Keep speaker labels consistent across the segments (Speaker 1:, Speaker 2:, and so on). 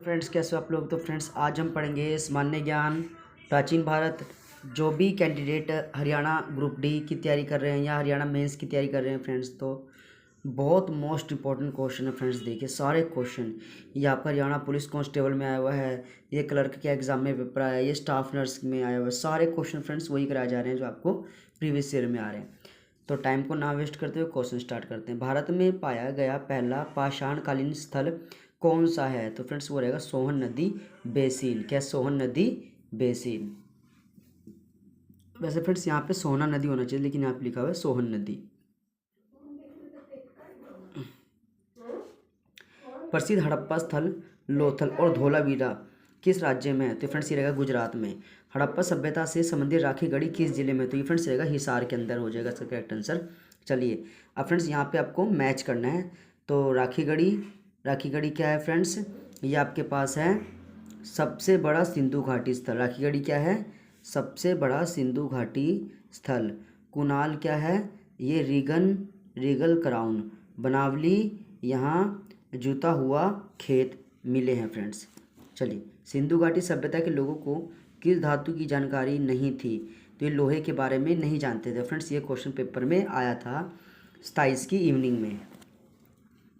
Speaker 1: Friends कैसे हो आप लोग। तो फ्रेंड्स आज हम पढ़ेंगे सामान्य ज्ञान प्राचीन भारत। जो भी कैंडिडेट हरियाणा ग्रुप डी की तैयारी कर रहे हैं या हरियाणा मेंस की तैयारी कर रहे हैं फ्रेंड्स, तो बहुत मोस्ट इंपॉर्टेंट क्वेश्चन है फ्रेंड्स। देखिए सारे क्वेश्चन, ये आपका हरियाणा पुलिस कांस्टेबल में आया हुआ है, ये क्लर्क के एग्जाम में पेपर आया है, ये स्टाफ नर्स में आया हुआ है। सारे क्वेश्चन फ्रेंड्स वही कराए जा रहे हैं जो आपको प्रीवियस ईयर में आ रहे हैं। तो टाइम को ना वेस्ट करते हुए क्वेश्चन स्टार्ट करते हैं। भारत में पाया गया पहला पाषाणकालीन स्थल कौन सा है? तो फ्रेंड्स वो रहेगा सोहन नदी बेसिन। क्या? सोहन नदी बेसिन। वैसे फ्रेंड्स यहाँ पे सोहना नदी होना चाहिए, लेकिन यहाँ पे लिखा हुआ है सोहन नदी। प्रसिद्ध हड़प्पा स्थल लोथल और धोलावीरा किस राज्य में है? तो फ्रेंड्स ये रहेगा गुजरात में। हड़प्पा सभ्यता से संबंधित राखी गढ़ी किस जिले में? तो ये फ्रेंड्स रहेगा हिसार के अंदर हो जाएगा इसका करेक्ट आंसर। चलिए अब फ्रेंड्स यहाँ पे आपको मैच करना है। तो राखी गढ़ी क्या है फ्रेंड्स? ये आपके पास है सबसे बड़ा सिंधु घाटी स्थल। राखी गढ़ी क्या है? सबसे बड़ा सिंधु घाटी स्थल। कुनाल क्या है? ये रीगल क्राउन। बनावली यहाँ जुता हुआ खेत मिले हैं फ्रेंड्स। चलिए सिंधु घाटी सभ्यता के लोगों को किस धातु की जानकारी नहीं थी? तो ये लोहे के बारे में नहीं जानते थे फ्रेंड्स। ये क्वेश्चन पेपर में आया था 27 की इवनिंग में।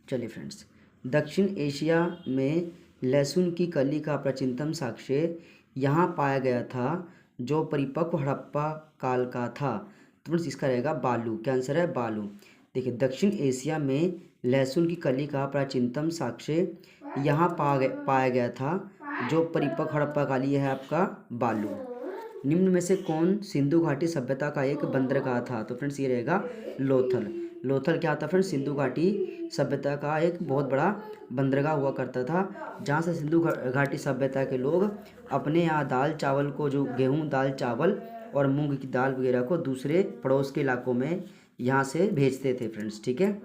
Speaker 1: चलिए फ्रेंड्स, दक्षिण एशिया में लहसुन की कली का प्राचीनतम साक्ष्य यहाँ पाया गया था जो परिपक्व हड़प्पा काल का था। तो फ्रेंड्स इसका रहेगा बालू। क्या आंसर है? बालू। देखिए दक्षिण एशिया में लहसुन की कली का प्राचीनतम साक्ष्य यहाँ पाया गया था जो परिपक्व हड़प्पा काली है आपका बालू। निम्न में से कौन सिंधु घाटी सभ्यता का एक बंदरगाह था? तो फ्रेंड्स ये रहेगा लोथल। लोथल क्या था फ्रेंड्स? सिंधु घाटी सभ्यता का एक बहुत बड़ा बंदरगाह हुआ करता था, जहाँ से सिंधु घाटी सभ्यता के लोग अपने यहाँ दाल चावल को, जो गेहूँ दाल चावल और मूंग की दाल वगैरह को दूसरे पड़ोस के इलाकों में यहाँ से भेजते थे फ्रेंड्स। ठीक है।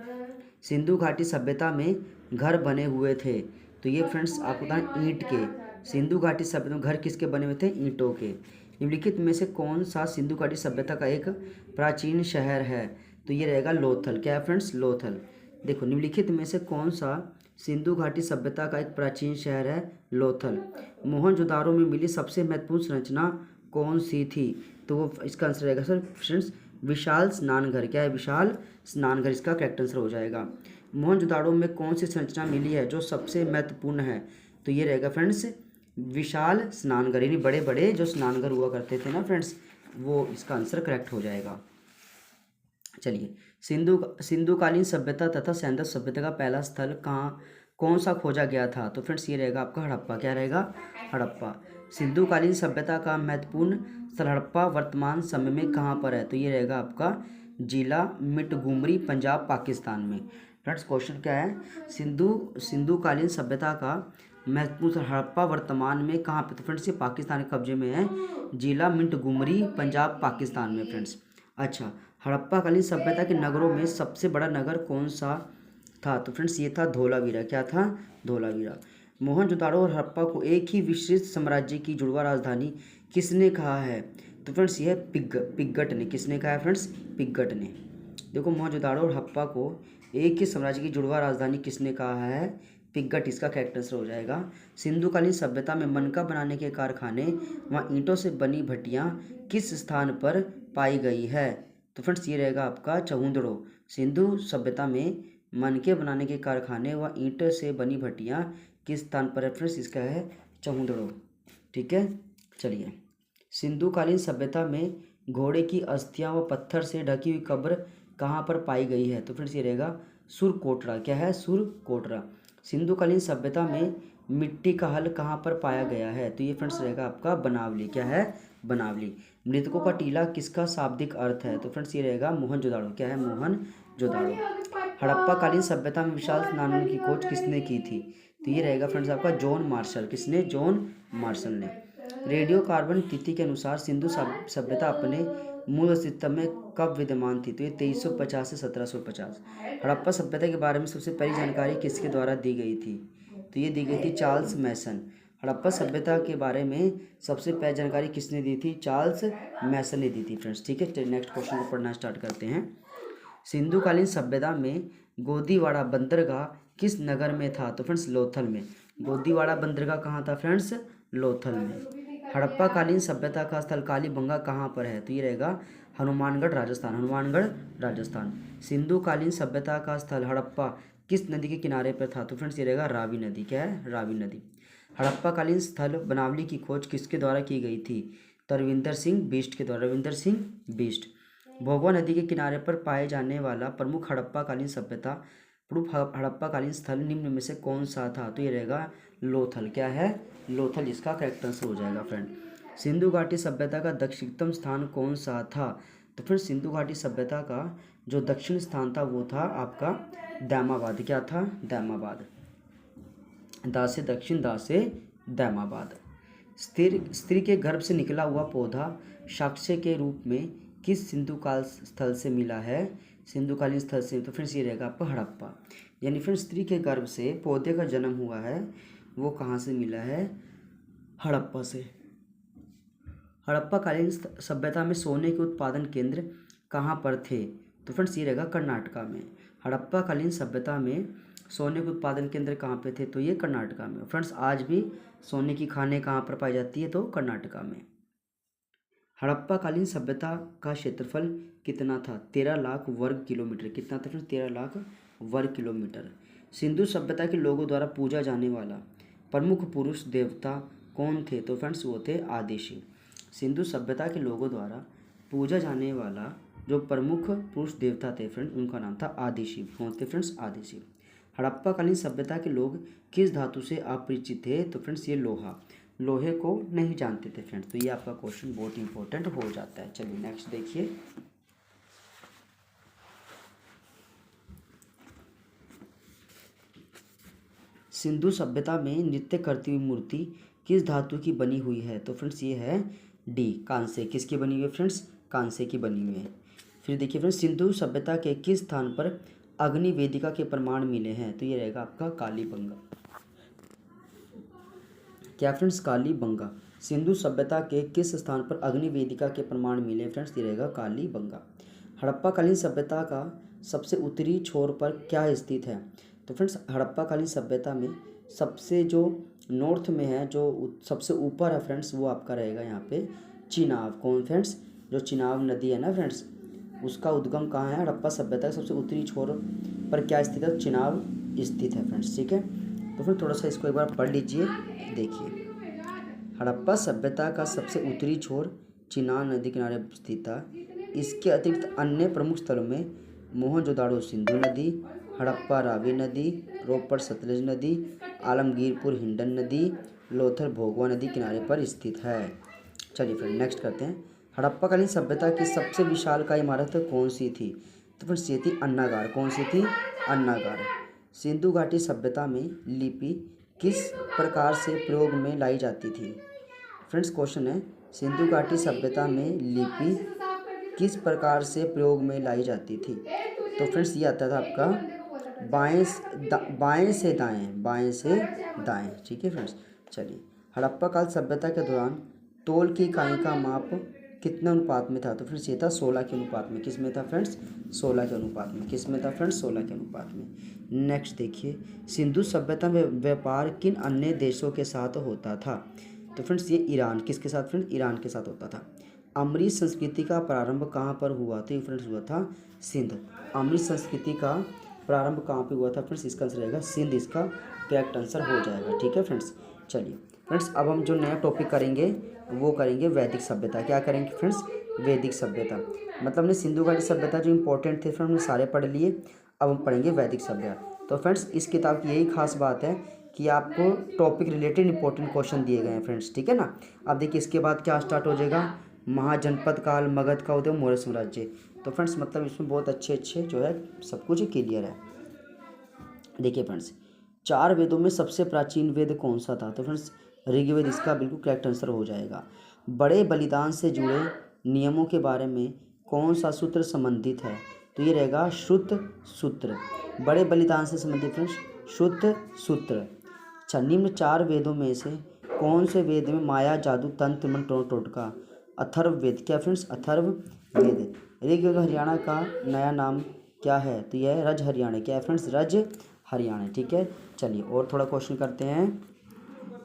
Speaker 1: सिंधु घाटी सभ्यता में घर बने हुए थे। तो ये फ्रेंड्स आपको बताएं ईंट के। सिंधु घाटी सभ्यता में घर किसके बने हुए थे? ईंटों के। निम्नलिखित में से कौन सा सिंधु घाटी सभ्यता का एक प्राचीन शहर है? तो ये रहेगा लोथल। क्या है फ्रेंड्स? लोथल। देखो निम्नलिखित में से कौन सा सिंधु घाटी सभ्यता का एक प्राचीन शहर है? लोथल। मोहनजोदारो में मिली सबसे महत्वपूर्ण संरचना कौन सी थी? तो वो इसका आंसर रहेगा सर फ्रेंड्स विशाल स्नानघर। क्या है? विशाल स्नानघर इसका करेक्ट आंसर हो जाएगा। मोहनजोदाड़ो में कौन सी संरचना मिली है जो सबसे महत्वपूर्ण है? तो ये रहेगा फ्रेंड्स विशाल स्नानघर, यानी बड़े बड़े जो स्नानघर हुआ करते थे ना फ्रेंड्स, वो इसका आंसर करेक्ट हो जाएगा। चलिए सिंधुकालीन सभ्यता तथा सैंधव सभ्यता का पहला स्थल कहाँ कौन सा खोजा गया था? तो फ्रेंड्स ये रहेगा आपका हड़प्पा। क्या रहेगा? हड़प्पा। सिंधुकालीन सभ्यता का महत्वपूर्ण स्थल हड़प्पा वर्तमान समय में कहाँ पर है? तो ये रहेगा आपका जिला मिटगुमरी पंजाब पाकिस्तान में। फ्रेंड्स क्वेश्चन क्या है? सिंधुकालीन सभ्यता का महत्वपूर्ण स्थल हड़प्पा वर्तमान में कहाँ पे? तो फ्रेंड्स ये पाकिस्तान के कब्जे में है, जिला मिंटगुमरी पंजाब पाकिस्तान में फ्रेंड्स। अच्छा, हड़प्पा कालीन सभ्यता के नगरों में सबसे बड़ा नगर कौन सा था? तो फ्रेंड्स ये था धोलावीरा। क्या था? धोलावीरा। मोहनजोदाड़ो और हड़प्पा को एक ही विस्तृत साम्राज्य की जुड़वा राजधानी किसने कहा है? तो फ्रेंड्स ये पिग्गट ने। किसने कहा है फ्रेंड्स? पिग्गट ने। देखो मोहनजोदाड़ो और हड़प्पा को एक ही साम्राज्य की जुड़वा राजधानी किसने कहा है? पिग्गट इसका करेक्ट आंसर हो जाएगा। सिंधुकालीन सभ्यता में मनका बनाने के कारखाने वहाँ ईंटों से बनी भट्टियाँ किस स्थान पर पाई गई है? तो फ्रेंड्स ये रहेगा आपका चहुंदड़ो। सिंधु सभ्यता में मनके बनाने के कारखाने व ईंट से बनी भट्टियाँ किस स्थान पर है? फ्रेंड्स इसका है चहुंदड़ो। ठीक है। चलिए सिंधुकालीन सभ्यता में घोड़े की अस्थियां व पत्थर से ढकी हुई कब्र कहाँ पर पाई गई है? तो फ्रेंड्स ये रहेगा सुरकोटरा। क्या है? सुरकोटरा। सिंधुकालीन सभ्यता में मिट्टी का हल कहाँ पर पाया गया है? तो ये फ्रेंड्स रहेगा आपका बनावली। क्या है? बनावली। मृतकों का टीला किसका शाब्दिक अर्थ है? तो फ्रेंड्स ये रहेगा मोहनजोदाड़ो। क्या है? मोहनजोदाड़ो। हड़प्पा कालीन सभ्यता में विशाल स्नान की खोज किसने की थी? तो ये रहेगा फ्रेंड्स आपका जॉन मार्शल। किसने? जॉन मार्शल ने। रेडियो कार्बन तिथि के अनुसार सिंधु सभ्यता अपने मूल अस्तित्व में कब विद्यमान थी? तो ये 2350 से 1750। हड़प्पा सभ्यता के बारे में सबसे पहली जानकारी किसके द्वारा दी गई थी? तो ये दी गई थी चार्ल्स मैसन। हड़प्पा सभ्यता के बारे में सबसे पहली जानकारी किसने दी थी? चार्ल्स मैसन ने दी थी फ्रेंड्स। ठीक है। नेक्स्ट क्वेश्चन को पढ़ना स्टार्ट करते हैं। सिंधुकालीन सभ्यता में गोदीवाड़ा बंदरगाह किस नगर में था? तो फ्रेंड्स लोथल में। गोदीवाड़ा बंदरगाह कहाँ था फ्रेंड्स? लोथल में। हड़प्पा कालीन सभ्यता का स्थल कालीबंगा कहाँ पर है? तो ये रहेगा हनुमानगढ़ राजस्थान, हनुमानगढ़ राजस्थान। सिंधु कालीन सभ्यता का स्थल हड़प्पा किस नदी के किनारे पर था? तो फ्रेंड्स ये रहेगा रावी नदी। क्या है? रावी नदी। हड़प्पा कालीन स्थल बनावली की खोज किसके द्वारा की गई थी? तो रविंदर सिंह बिष्ट के द्वारा, रविंदर सिंह बिष्ट। भोगवा नदी के किनारे पर पाए जाने वाला प्रमुख हड़प्पा कालीन सभ्यता प्रमुख हड़प्पा कालीन स्थल निम्न में से कौन सा था? तो ये रहेगा लोथल। क्या है? लोथल इसका करेक्ट आंसर हो जाएगा फ्रेंड। सिंधु घाटी सभ्यता का दक्षिणतम स्थान कौन सा था? तो फिर सिंधु घाटी सभ्यता का जो दक्षिण स्थान था वो था आपका दैमाबाद। क्या था? दैमाबाद। दा से दक्षिण, दा से दैमाबाद। स्त्री के गर्भ से निकला हुआ पौधा साक्ष्य के रूप में किस सिंधु काल स्थल से मिला है? सिंधुकालीन स्थल से। तो फ्रेंड्स ये रहेगा आपका हड़प्पा। यानी फ्रेंड्स स्त्री के गर्भ से पौधे का जन्म हुआ है वो कहाँ से मिला है? हड़प्पा से। हड़प्पा कालीन सभ्यता में सोने के उत्पादन केंद्र कहाँ पर थे? तो फ्रेंड्स ये रहेगा कर्नाटका में। हड़प्पा कालीन सभ्यता में सोने के उत्पादन केंद्र कहाँ पे थे? तो ये कर्नाटका में। फ्रेंड्स आज भी सोने की खानें कहाँ पर पाई जाती है? तो कर्नाटका में। हड़प्पा कालीन सभ्यता का क्षेत्रफल कितना था? 13 लाख वर्ग किलोमीटर। कितना था फ्रेंड्स? 13 लाख वर्ग किलोमीटर। सिंधु सभ्यता के लोगों द्वारा पूजा जाने वाला प्रमुख पुरुष देवता कौन थे? तो फ्रेंड्स वो थे आदिशिव। सिंधु सभ्यता के लोगों द्वारा पूजा जाने वाला जो प्रमुख पुरुष देवता थे फ्रेंड्स उनका नाम था आदिशिव। कौन थे फ्रेंड्स? आदिशिव। हड़प्पा कालीन सभ्यता के लोग किस धातु से अपरिचित थे? तो फ्रेंड्स ये लोहा, लोहे को नहीं जानते थे फ्रेंड्स। तो ये आपका क्वेश्चन बहुत इंपॉर्टेंट हो जाता है। चलिए नेक्स्ट देखिए। सिंधु सभ्यता में नृत्य करती हुई मूर्ति किस धातु की बनी हुई है? तो फ्रेंड्स ये है डी, कांसे। किसकी बनी हुई है फ्रेंड्स? कांसे की बनी हुई है। फिर देखिए फ्रेंड्स सिंधु सभ्यता के किस स्थान पर अग्नि वेदिका के प्रमाण मिले हैं? तो ये रहेगा आपका कालीबंगा। क्या फ्रेंड्स? कालीबंगा। सिंधु सभ्यता के किस स्थान पर अग्नि वेदिका के प्रमाण मिले? फ्रेंड्स ये रहेगा कालीबंगा। हड़प्पा कालीन सभ्यता का सबसे उत्तरी छोर पर क्या स्थित है? तो फ्रेंड्स हड़प्पा कालीन सभ्यता में सबसे जो नॉर्थ में है, जो सबसे ऊपर है फ्रेंड्स वो आपका रहेगा यहाँ पे चिनाब। कौन फ्रेंड्स? जो चिनाब नदी है ना फ्रेंड्स उसका उद्गम कहाँ है? हड़प्पा सभ्यता के सबसे उत्तरी छोर पर क्या स्थित है? चिनाब स्थित है फ्रेंड्स। ठीक है, तो फिर थोड़ा सा इसको एक बार पढ़ लीजिए। देखिए हड़प्पा सभ्यता का सबसे उत्तरी छोर चिनाब नदी किनारे स्थित था। इसके अतिरिक्त अन्य प्रमुख स्थलों में मोहनजोदाड़ो सिंधु नदी, हड़प्पा रावी नदी, रोपड़ सतलज नदी, आलमगीरपुर हिंडन नदी, लोथल भोगवा नदी किनारे पर स्थित है। चलिए फिर नेक्स्ट करते हैं। हड़प्पा कालीन सभ्यता की सबसे विशालकाय इमारत कौन सी थी? तो फिर ये थी अन्नागार। कौन सी थी? अन्नागार। सिंधु घाटी सभ्यता में लिपि किस प्रकार से प्रयोग में लाई जाती थी? फ्रेंड्स क्वेश्चन है सिंधु घाटी सभ्यता में लिपि किस प्रकार से प्रयोग में लाई जाती थी? तो फ्रेंड्स ये आता था आपका बाएं से दाएं, बाएं से दाएं। ठीक है फ्रेंड्स। चलिए हड़प्पा काल सभ्यता के दौरान तौल की इकाई का माप कितने अनुपात में था? तो फ्रेंड्स ये था 16 के अनुपात में। किस में था फ्रेंड्स? 16 के अनुपात में। किस में था फ्रेंड्स? 16 के अनुपात में। नेक्स्ट देखिए सिंधु सभ्यता में व्यापार किन अन्य देशों के साथ होता था? तो फ्रेंड्स ये ईरान। किसके साथ फ्रेंड्स? ईरान के साथ होता था। अमृत संस्कृति का प्रारंभ कहाँ पर हुआ? तो ये फ्रेंड्स हुआ था सिंध। अमृत संस्कृति का प्रारंभ कहाँ पे हुआ था फ्रेंड्स? इसका आंसर रहेगा सिंध। इसका करेक्ट आंसर हो जाएगा। ठीक है फ्रेंड्स। चलिए फ्रेंड्स अब हम जो नया टॉपिक करेंगे वो करेंगे वैदिक सभ्यता। क्या करेंगे फ्रेंड्स? वैदिक सभ्यता। मतलब हमने सिंधु घाटी सभ्यता जो इंपॉर्टेंट थे फ्रेंड्स हमने सारे पढ़ लिए। अब हम पढ़ेंगे वैदिक सभ्यता। तो फ्रेंड्स इस किताब की यही खास बात है कि आपको टॉपिक रिलेटेड इंपॉर्टेंट क्वेश्चन दिए गए हैं फ्रेंड्स। ठीक है ना। अब देखिए इसके बाद क्या स्टार्ट हो जाएगा? महाजनपद काल, मगध का उदय, मौर्य साम्राज्य। तो फ्रेंड्स मतलब इसमें बहुत अच्छे अच्छे जो है सब कुछ क्लियर है। देखिए फ्रेंड्स 4 वेदों में सबसे प्राचीन वेद कौन सा था? तो फ्रेंड्स ऋग्वेद इसका बिल्कुल करेक्ट आंसर हो जाएगा। बड़े बलिदान से जुड़े नियमों के बारे में कौन सा सूत्र संबंधित है? तो ये रहेगा श्रुत सूत्र। बड़े बलिदान से संबंधित फ्रेंड्स श्रुत सूत्र। अच्छा निम्न 4 वेदों में से कौन से वेद में माया, जादू, तंत्र, मंत्र, टोटका? अथर्व वेद। क्या फ्रेंड्स? अथर्व वेद। ऋग्वेद हरियाणा का नया नाम क्या है? तो यह है रज हरियाणा। क्या है फ्रेंड्स? रज हरियाणा। ठीक है, चलिए और थोड़ा क्वेश्चन करते हैं।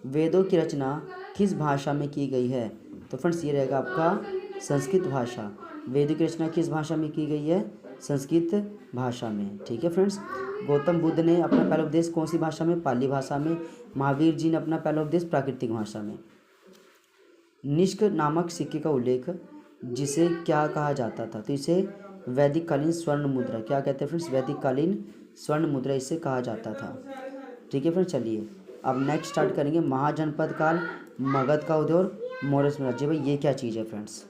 Speaker 1: वेदों की रचना किस भाषा में की गई है? तो फ्रेंड्स ये रहेगा आपका संस्कृत भाषा। वेदों की रचना किस भाषा में की गई है? संस्कृत भाषा में। ठीक है फ्रेंड्स। गौतम बुद्ध ने अपना पहला उपदेश कौन सी भाषा में? पाली भाषा में। महावीर जी ने अपना पहला उपदेश प्राकृतिक भाषा में। निष्क नामक सिक्के का उल्लेख जिसे क्या कहा जाता था? तो इसे वैदिक कालीन स्वर्ण मुद्रा, क्या कहते हैं फ्रेंड्स? वैदिक कालीन स्वर्ण मुद्रा इसे कहा जाता था। ठीक है फ्रेंड्स, चलिए अब नेक्स्ट स्टार्ट करेंगे। महाजनपद काल, मगध का उदय और मौर्य साम्राज्य। भाई ये क्या चीज़ है फ्रेंड्स?